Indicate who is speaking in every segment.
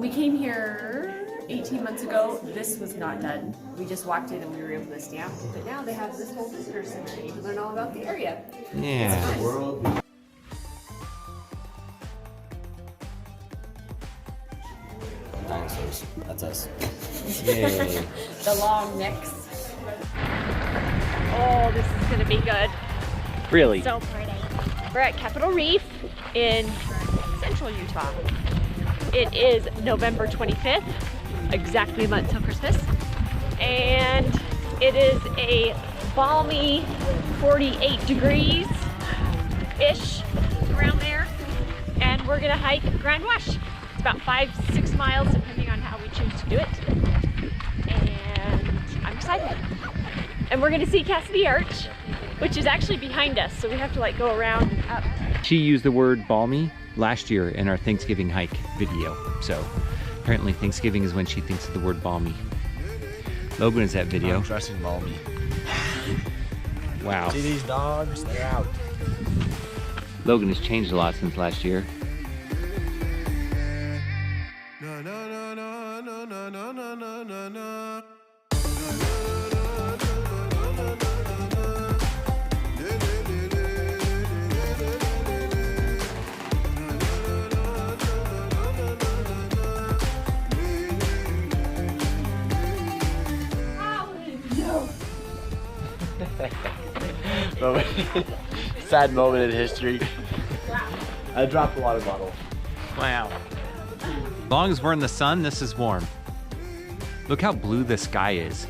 Speaker 1: we came here 18 months ago, this was not done. We just walked in and we were able to stamp, but now they have this whole visitor center and you can learn all about the area.
Speaker 2: Yeah.
Speaker 1: It's fun.
Speaker 2: Dinosaurs. That's us. Yay.
Speaker 1: The long necks. Oh, this is gonna be good.
Speaker 2: Really?
Speaker 1: So pretty. We're at Capitol Reef in central Utah. It is November 25th, exactly a month till Christmas. And it is a balmy 48 degrees-ish around there. And we're gonna hike Grand Wash. It's about 5-6 miles depending on how we choose to do it. And I'm excited. And we're gonna see Cassidy Arch, which is actually behind us, so we have to like go around and up.
Speaker 3: She used the word balmy last year in our Thanksgiving hike video. So apparently Thanksgiving is when she thinks of the word balmy. Logan is that video.
Speaker 2: I'm dressing balmy.
Speaker 3: Wow.
Speaker 2: See these dogs? They're out.
Speaker 3: Logan has changed a lot since last year.
Speaker 2: Sad moment in history. I dropped a water bottle.
Speaker 3: Wow. As long as we're in the sun, this is warm. Look how blue the sky is.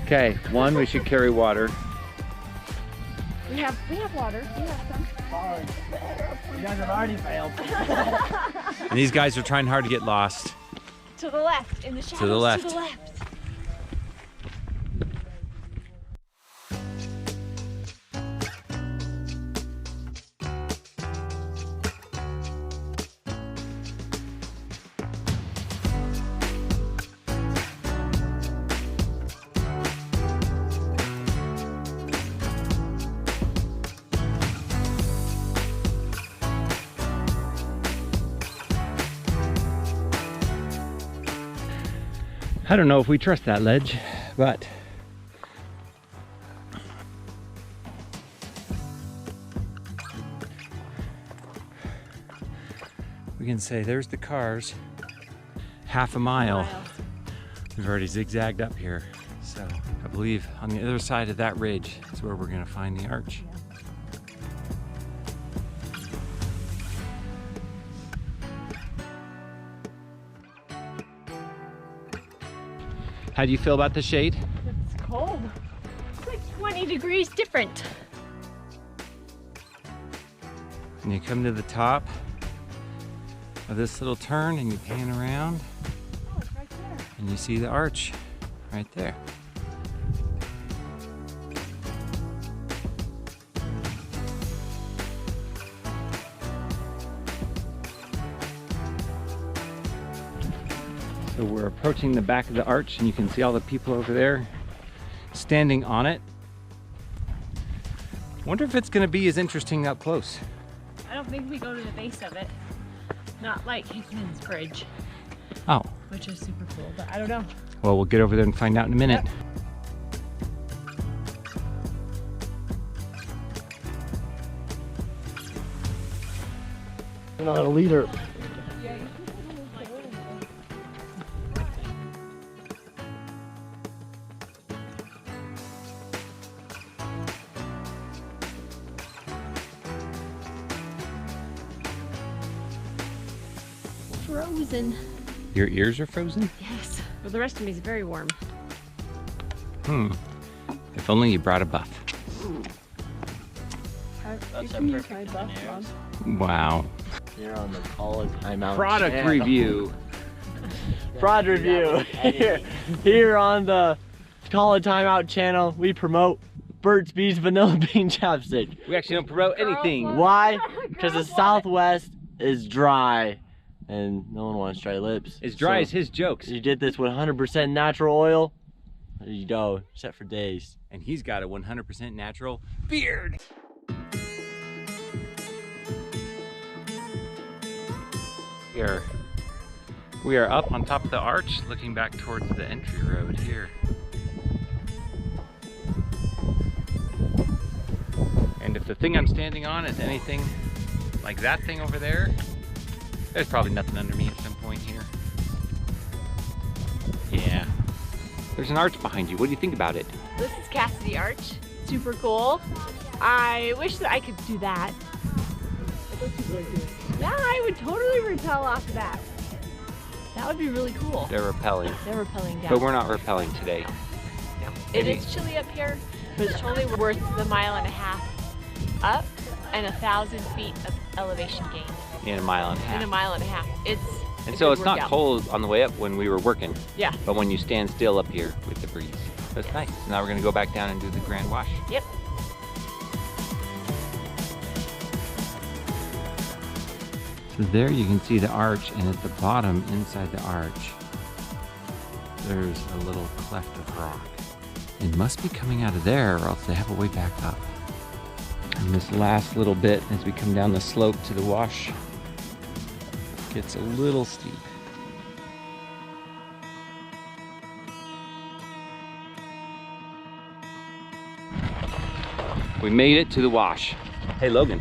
Speaker 3: Okay, one, we should carry water.
Speaker 1: We have water. We have some.
Speaker 2: You guys have already failed.
Speaker 3: And these guys are trying hard to get lost.
Speaker 1: To the left, in the shadows.
Speaker 3: To the left.
Speaker 1: To the left.
Speaker 3: I don't know if we trust that ledge, but we can say there's the cars. Half a mile. We've already zigzagged up here. So I believe on the other side of that ridge is where we're gonna find the arch. How do you feel about the shade?
Speaker 1: It's cold. It's like 20 degrees different.
Speaker 3: And you come to the top of this little turn and you pan around.
Speaker 1: Oh, it's right there.
Speaker 3: And you see the arch right there. So we're approaching the back of the arch and you can see all the people over there standing on it. Wonder if it's gonna be as interesting up close.
Speaker 1: I don't think we go to the base of it. Not like Hickman's Bridge.
Speaker 3: Oh.
Speaker 1: Which is super cool, but I don't know.
Speaker 3: Well, we'll get over there and find out in a minute.
Speaker 2: You're not a leader.
Speaker 1: Frozen.
Speaker 3: Your ears are frozen?
Speaker 1: Yes. Well, the rest of me is very warm.
Speaker 3: If only you brought a buff.
Speaker 2: That's a perfect buff.
Speaker 3: Wow.
Speaker 2: You're on the Call Timeout
Speaker 3: Product
Speaker 2: channel.
Speaker 3: review.
Speaker 2: Product review. Here on the Call Timeout channel, we promote Burt's Bees Vanilla Bean Chapstick.
Speaker 3: We actually don't promote anything.
Speaker 2: Why? Because the Southwest is dry and no one wants dry lips.
Speaker 3: As dry
Speaker 2: So
Speaker 3: as his jokes.
Speaker 2: you did this with 100% natural oil. There you go, set for days.
Speaker 3: And he's got a 100% natural beard. We are up on top of the arch, looking back towards the entry road here. And if the thing I'm standing on is anything like that thing over there, there's probably nothing under me at some point here. Yeah. There's an arch behind you. What do you think about it?
Speaker 1: This is Cassidy Arch. Super cool. I wish that I could do that. Yeah, I would totally rappel off that. That would be really cool.
Speaker 3: They're rappelling.
Speaker 1: They're rappelling down.
Speaker 3: But we're not rappelling today.
Speaker 1: It is chilly up here, but it's totally worth the 1.5 miles up and 1,000 feet of elevation gain.
Speaker 3: In a mile and a half.
Speaker 1: In a 1.5 miles.
Speaker 3: And so it's not cold on the way up when we were working.
Speaker 1: Yeah.
Speaker 3: But when you stand still up here with the breeze. That's nice. Now we're gonna go back down and do the Grand Wash.
Speaker 1: Yep.
Speaker 3: So there you can see the arch, and at the bottom, inside the arch, there's a little cleft of rock. It must be coming out of there, or else they have a way back up. And this last little bit, as we come down the slope to the wash, gets a little steep. We made it to the wash. Hey Logan,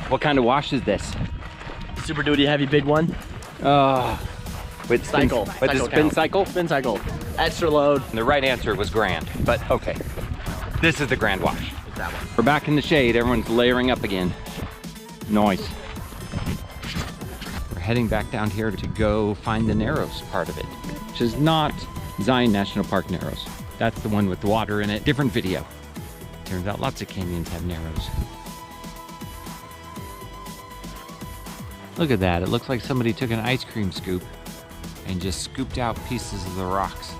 Speaker 3: what kind of wash is this?
Speaker 2: Super Duty heavy big one.
Speaker 3: With
Speaker 2: Cycle.
Speaker 3: With the spin cycle?
Speaker 2: Spin cycle. Extra load.
Speaker 3: And the right answer was grand, but okay. This is the Grand Wash.
Speaker 2: It's that one.
Speaker 3: We're back in the shade, everyone's layering up again. Nice. We're heading back down here to go find the Narrows part of it, which is not Zion National Park Narrows. That's the one with the water in it. Different video. Turns out lots of canyons have Narrows. Look at that, it looks like somebody took an ice cream scoop and just scooped out pieces of the rocks.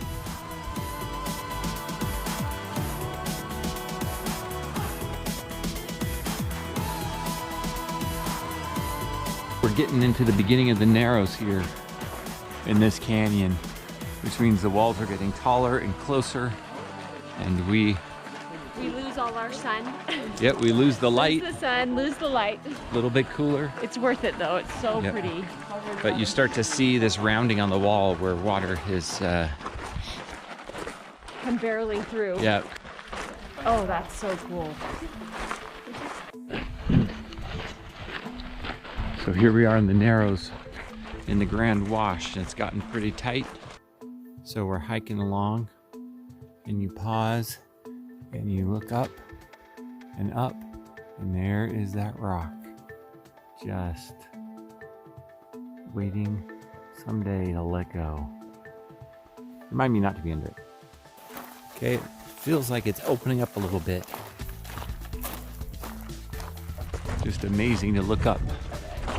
Speaker 3: We're getting into the beginning of the Narrows here in this canyon, which means the walls are getting taller and closer, and we
Speaker 1: lose all our sun.
Speaker 3: Yep, we lose the light.
Speaker 1: Lose the sun, lose the light.
Speaker 3: A little bit cooler.
Speaker 1: It's worth it though, it's so
Speaker 3: Yep.
Speaker 1: pretty.
Speaker 3: But you start to see this rounding on the wall where water is,
Speaker 1: Come barreling through.
Speaker 3: yeah.
Speaker 1: Oh, that's so cool.
Speaker 3: So here we are in the Narrows in the Grand Wash, and it's gotten pretty tight. So we're hiking along, and you pause, and you look up, and there is that rock. Just waiting someday to let go. Remind me not to be under it. Okay, it feels like it's opening up a little bit. Just amazing to look up,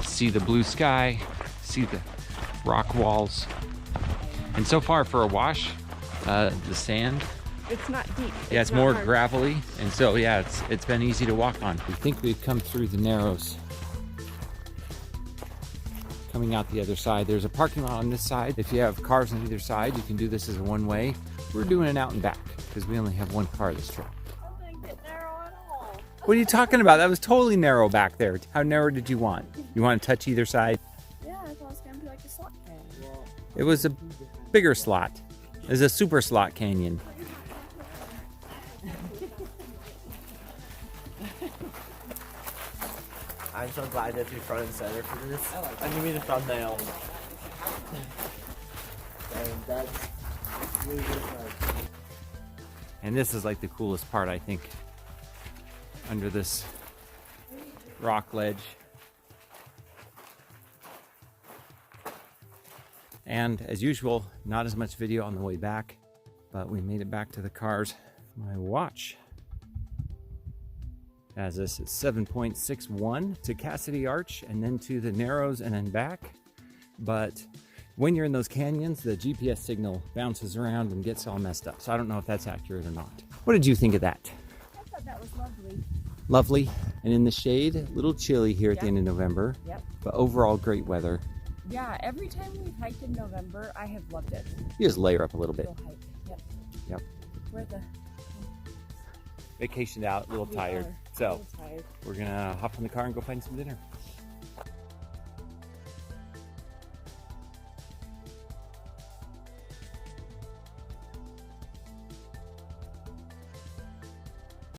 Speaker 3: see the blue sky, see the rock walls. And so far for a wash, the sand,
Speaker 1: It's not deep.
Speaker 3: yeah, it's
Speaker 1: not
Speaker 3: more
Speaker 1: hard.
Speaker 3: gravelly, and so yeah, it's been easy to walk on. We think we've come through the Narrows. Coming out the other side, there's a parking lot on this side. If you have cars on either side, you can do this as a one-way. We're doing it out and back because we only have one car this trip.
Speaker 1: That didn't get narrow at all.
Speaker 3: What are you talking about? That was totally narrow back there. How narrow did you want? You want to touch either side?
Speaker 4: Yeah, I thought it was gonna be like a slot canyon.
Speaker 3: It was a bigger slot. It was a super slot canyon.
Speaker 2: I'm so glad that you front and center for this. I give me the thumbnail. And that's really good.
Speaker 3: And this is like the coolest part, I think. Under this rock ledge. And as usual, not as much video on the way back, but we made it back to the cars. My watch has us at 7.61 to Cassidy Arch and then to the Narrows and then back. But when you're in those canyons, the GPS signal bounces around and gets all messed up. So I don't know if that's accurate or not. What did you think of that?
Speaker 4: I thought that was lovely.
Speaker 3: Lovely. And in the shade, a little chilly here at the end of November,
Speaker 4: Yep.
Speaker 3: but overall great weather.
Speaker 4: Yeah, every time we've hiked in November, I have loved it.
Speaker 3: You just layer up a little bit.
Speaker 4: Go hike. Yep.
Speaker 3: Yep.
Speaker 4: We're the
Speaker 3: Vacationed out, a little
Speaker 4: we
Speaker 3: tired.
Speaker 4: are.
Speaker 3: So
Speaker 4: I'm tired.
Speaker 3: we're gonna hop in the car and go find some dinner.